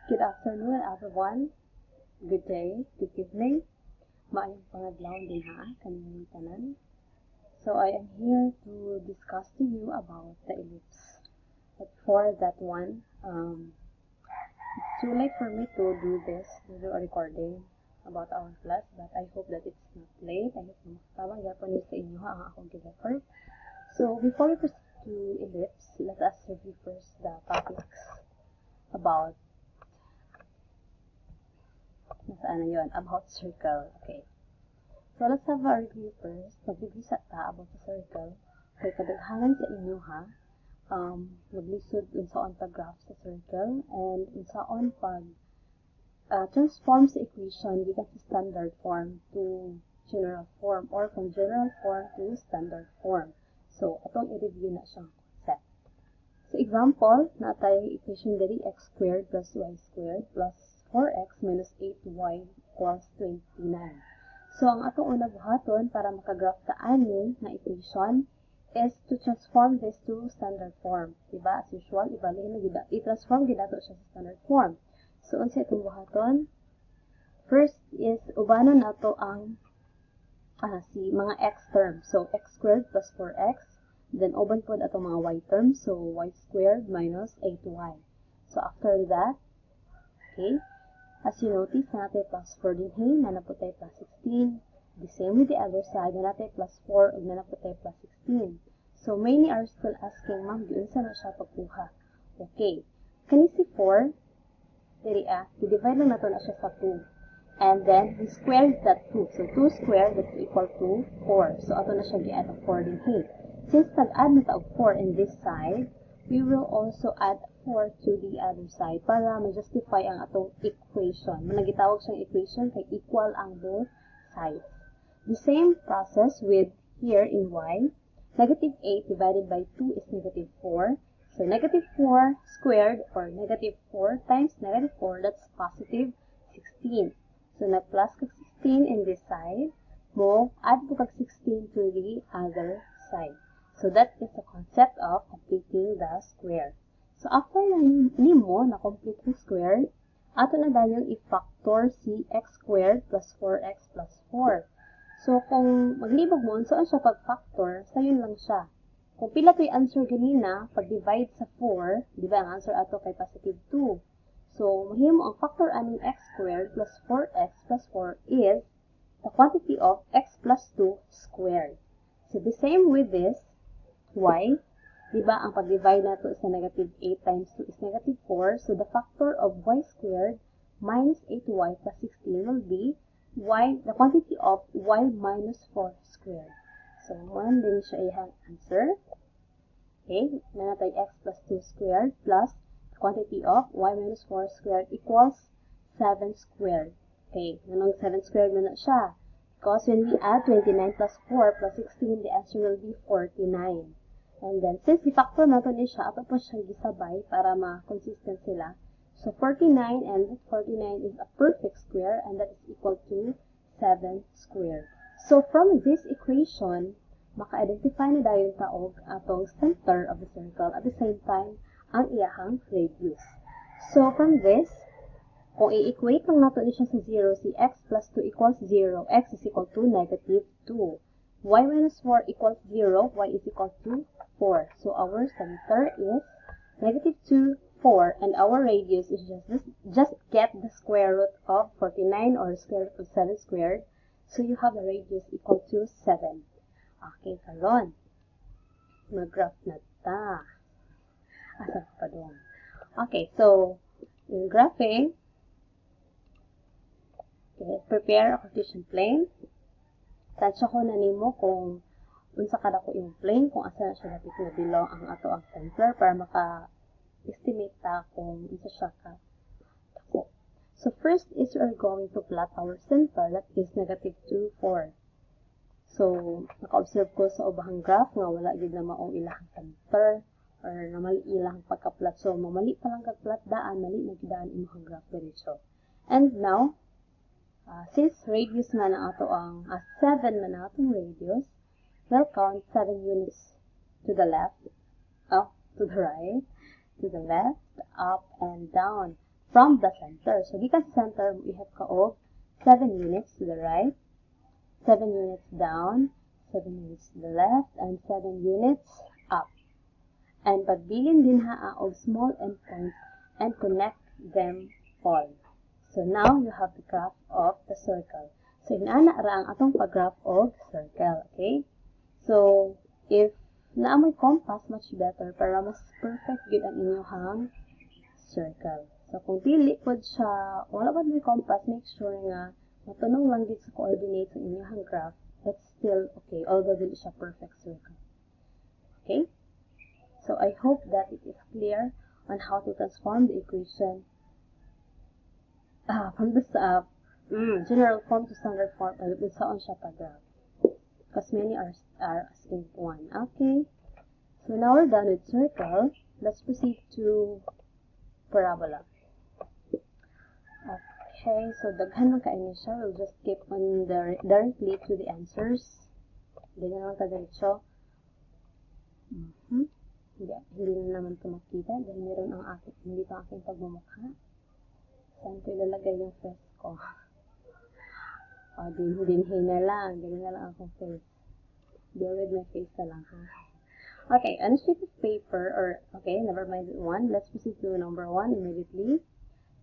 Good afternoon, everyone. Good day, good evening. Maayong pangadlaw din ha, kanilang tanan. So I am here to discuss to you about the ellipse. But for that one, it's too late for me to do a recording about our class, but I hope that it's not late. I hope na makatawag yapon sa inyo ha, ang akong gi-record. So before we proceed to ellipse, let us review first the topics about about circle. Okay. So let's have a review first. Magbibisa ta about the circle. Okay, kadaghanan sa inyo ha. Maglisod unsaon pag-graph sa circle and unsaon pag transform sa equation gikan sa standard form to general form or from general form to standard form. So atong i-review na siyang concept. So example, natay equation diri x squared plus y squared plus 4x minus 8y equals 29. So, ang atong unang buhaton para makagraph ta ani na equation is to transform this to standard form. Diba? As usual, ibalik na i-transform ginato siya sa standard form. So, unsa itong buhaton? First is ubanon nato ang mga x terms. So, x squared plus 4x. Then, uban po ato mga y terms. So, y squared minus 8y. So, after that, okay, as you notice, na natin plus 4 din hey, na naputay plus 16. The same with the other side, na natin plus 4 ug na naputay plus 16. So, many are still asking, ma'am, giun sa na siya pagkuha. Okay. Kani si 4, diri i-divide lang nato na siya sa 2. And then, we squared that 2. So, 2 squared, that's equal to 4. So, ato na siya gi-add of 4 din hey. Since nag-add na ta og 4 in this side, we will also add 4 to the other side para ma-justify ang atong equation. Managitawag siyang equation kay equal ang both sides. The same process with here in y. Negative 8 divided by 2 is negative 4. So negative 4 squared or negative 4 times negative 4, that's positive 16. So na-plus kag 16 in this side, mo add po kag 16 to the other side. So that is the concept of completing the square. So after nimo na complete ang square, ato na dayong i-factor si x squared plus 4x plus 4. So kung maglibog mo, saan siya pag-factor, sayon lang siya. Kung pila to yung answer ganina, pag-divide sa 4, di ba ang answer ato kay positive 2. So mahimo ang factor aning x squared plus 4x plus 4 is the quantity of x plus 2 squared. So the same with this, y, diba ang pag-divide nato sa negative 8 times 2 is negative 4. So the factor of y squared minus 8y plus 16 will be y, the quantity of y minus 4 squared. So 1 din siya ihang answer. Okay, na natay x plus 2 squared plus the quantity of y minus 4 squared equals 7 squared. Okay, nanong 7 squared na siya. Because when we add 29 plus 4 plus 16, the answer will be 49. And then, since i-factor natin siya, ato pa siya gisabay para ma-consistent sila. So, 49 and 49 is a perfect square and that is equal to 7 squared. So, from this equation, maka-identify na dayon taog atong center of the circle at the same time, ang iyahang radius. So, from this, kung i-equate lang natin siya sa 0, si x plus 2 equals 0, x is equal to negative 2. Y minus 4 equals 0, y is equal to 4. So our center is negative 2, 4, and our radius is just get the square root of 49 or square root of 7 squared. So you have the radius equal to 7. Okay, karon. Mag-graph na ta. Asa pa doon? Okay, so in graphing, okay, prepare a Cartesian plane. Tansya ko na nimo kung unsa kada ko yung plane, kung asa na siya dapat na belong ang ato ang center para maka-estimate ta kung unsa siya ka tako. So first is we are going to plot our center, that is negative 2, 4. So, naka-observe ko sa ubahang graph nga wala gid na maong ilahang center or na mali ilahang pagka-plot. So, mamali pa lang kag-plot daan, mali na gidaan imong graph diretso. And now, since radius na ato ang 7 na atong radius, we'll count 7 units to the left, up, to the right, to the left, up, and down. from the center. So, gikan sa center, we have kaog 7 units to the right, 7 units down, 7 units to the left, and 7 units up. And pagbilin din ha og small endpoints and connect them all. So, now you have the graph of the circle. So, inaana ra ang atong pag-graph of circle. Okay? So, if naamoy compass, much better para mas perfect yun ang inyong circle. So, kung dili po siya, wala ba may compass, make sure nga matunong lang din sa coordinates ng inyong graph. That's still okay, although dili siya perfect circle. Okay? So, I hope that it is clear on how to transform the equation from the general form to standard form, with saan siya pag-graph. Because many are asking one. Okay. So now we're done with circle. Let's proceed to parabola. Okay. So daghan man kaini siya. We'll just skip on directly to the answers. Hindi na naman kadiretso. Hindi na naman ito makita. Dahil meron ang hindi pa aking pagmumukha. Saan ko ilalagay yung face ko? Dinhi na lang. Ganyan na lang akong face. Deal with my face na lang, ha? Okay, on a sheet of paper, okay, never mind one. Let's proceed to number 1 immediately.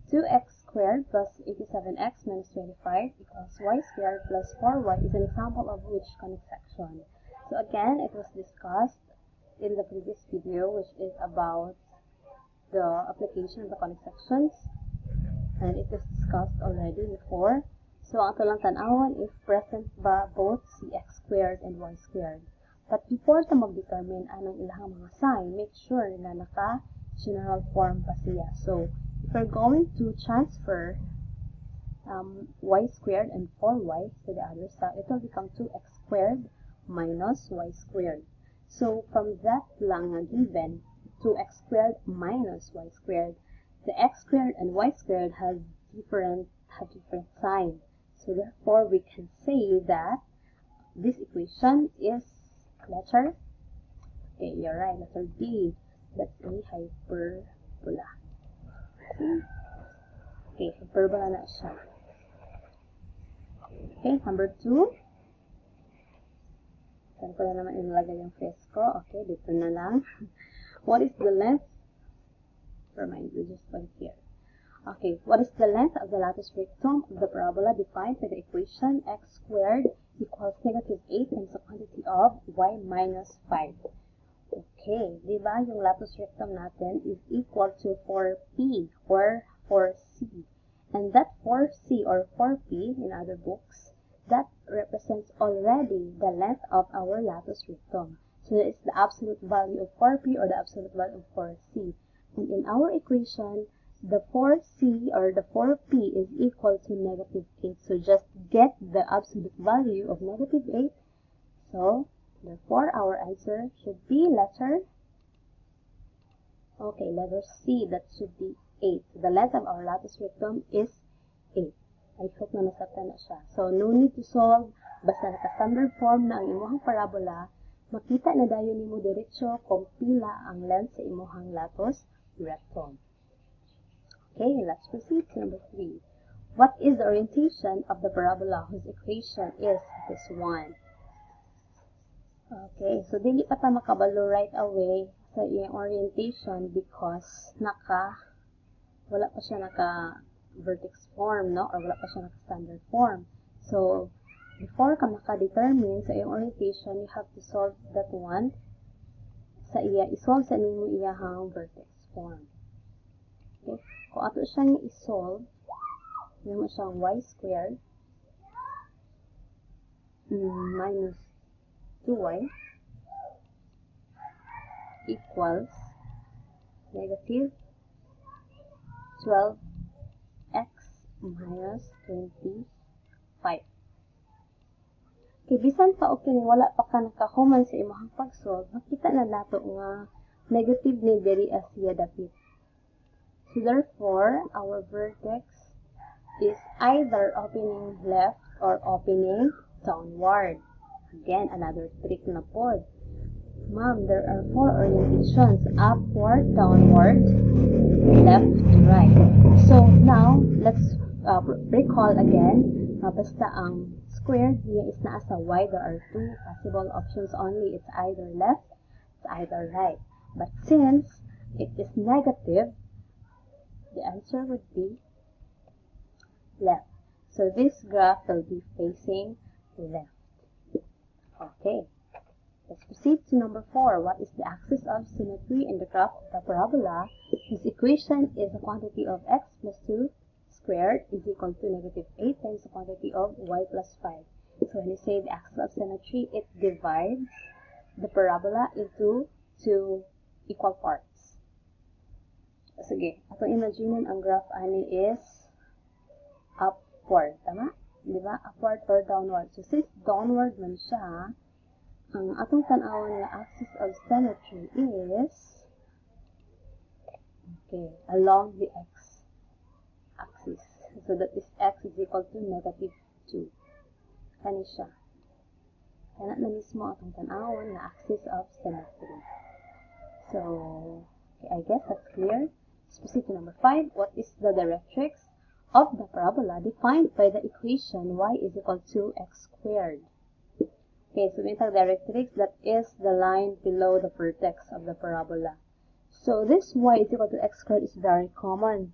2x squared plus 87x minus 25 equals y squared plus 4y is an example of which conic section? So again, it was discussed in the previous video, which is about the application of the conic sections. And it was discussed already before. So, ang ito lang tanawon if present ba both cx squared and y squared. But before ta mag-determine anong ilahang mga sign, make sure na naka-general form pa siya. So, if we're going to transfer y squared and 4y to the other side, it will become 2x squared minus y squared. So, from that lang na given, 2x squared minus y squared, the x squared and y squared have different signs. So therefore, we can say that this equation is letter, okay, you're right, letter D. That's a hyperbola. Okay, hyperbola na siya. Okay, number 2. Saan ko na naman ilalagay yung face ko? Okay, dito na lang. What is the length? Remind you, just put it here. Okay, what is the length of the latus rectum of the parabola defined by the equation x squared equals negative 8 times the quantity of y minus 5? Okay, di ba yung latus rectum natin is equal to 4p or 4c. And that 4c or 4p in other books, that represents already the length of our latus rectum. So it's the absolute value of 4p or the absolute value of 4c. And in our equation, the 4c or the 4p is equal to negative 8. So just get the absolute value of negative 8. So, therefore, our answer should be letter C. That should be 8. So the length of our latus rectum is 8. I hope na nasabtan na siya. So, no need to solve. Basta naka-standard form na ang imuhang parabola, makita na dayon nimo diretso kung pila ang length sa imuhang latus rectum. Okay, let's proceed to number 3. What is the orientation of the parabola whose equation is this one? Okay, so dili pa ta makabalo right away sa iyang orientation because wala pa siya naka-vertex form, no? Or wala pa siya naka-standard form. So, before ka maka-determine sa iyang orientation, you have to solve that one isolve sa nimo iyahang vertex form. Okay? Kung ato siyang isolve, yun mo siyang y squared minus 2y equals negative 12x minus 25. Okay, bisan pa okay wala pa ka nakahuman sa imong pag-solve, makita na nato nga negative ni diri as siya dapit. So therefore, our vertex is either opening left or opening downward. Again, another trick na pod. Ma'am, there are 4 orientations: upward, downward, left, right. So now, let's recall again. Basta ang square here is naa sa y. There are 2 possible options only. It's either left, it's either right. But since it is negative, the answer would be left. So this graph will be facing left. Okay. Let's proceed to number 4. What is the axis of symmetry in the graph of the parabola? This equation is the quantity of x plus 2 squared is equal to negative 8 times the quantity of y plus 5. So when you say the axis of symmetry, it divides the parabola into 2 equal parts. Sige, atong imagine ang graph ani is upward, tama? Diba? Upward or downward. So since downward man siya, ang atong tan-awon nga axis of symmetry is along the x-axis. So that is x is equal to negative 2. Kani siya. Kana na mismo atong tan-awon nga axis of symmetry. So, I guess that's clear. Let's proceed to number 5. What is the directrix of the parabola defined by the equation y is equal to x squared? Okay, so we have directrix, that is the line below the vertex of the parabola. So this y is equal to x squared is very common.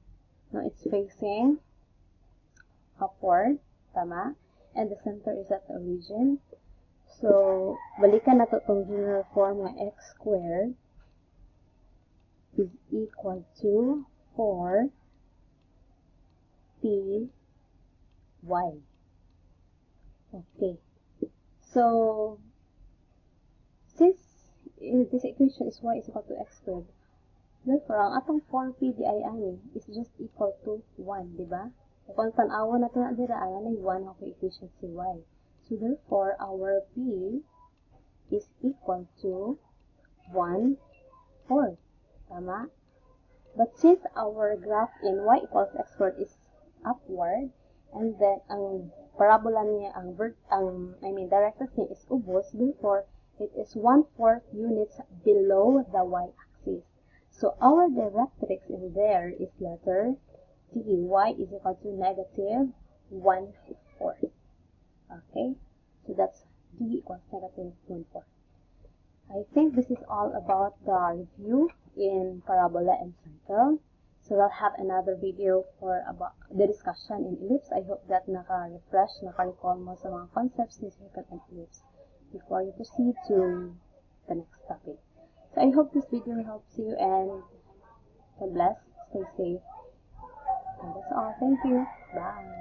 Now it's facing upward, tama? And the center is at the origin. So, balikan na to itong general form ng x squared is equal to 4py. Okay. So, since this equation is y is equal to x squared, therefore, ang atong 4p di ay ani is just equal to 1, di ba? Kung tan-awon natin na dira, ayan ay 1 ang coefficient si y. So, therefore, our p is equal to 1/4. Tama? But since our graph in y equals x squared is upward, and then ang parabola niya, directrix niya is ubos, therefore, it is 1/4 units below the y-axis. So, our directrix in there is letter D. Y is equal to negative 1/4. Okay? So, that's D equals negative 1/4. I think this is all about the review in parabola and circle. So we'll have another video for about the discussion in ellipse. I hope that naka-refresh, naka-recall mo sa mga concepts ni circle and ellipse before you proceed to the next topic. So I hope this video helps you, and God bless, stay safe. And that's all. Thank you. Bye.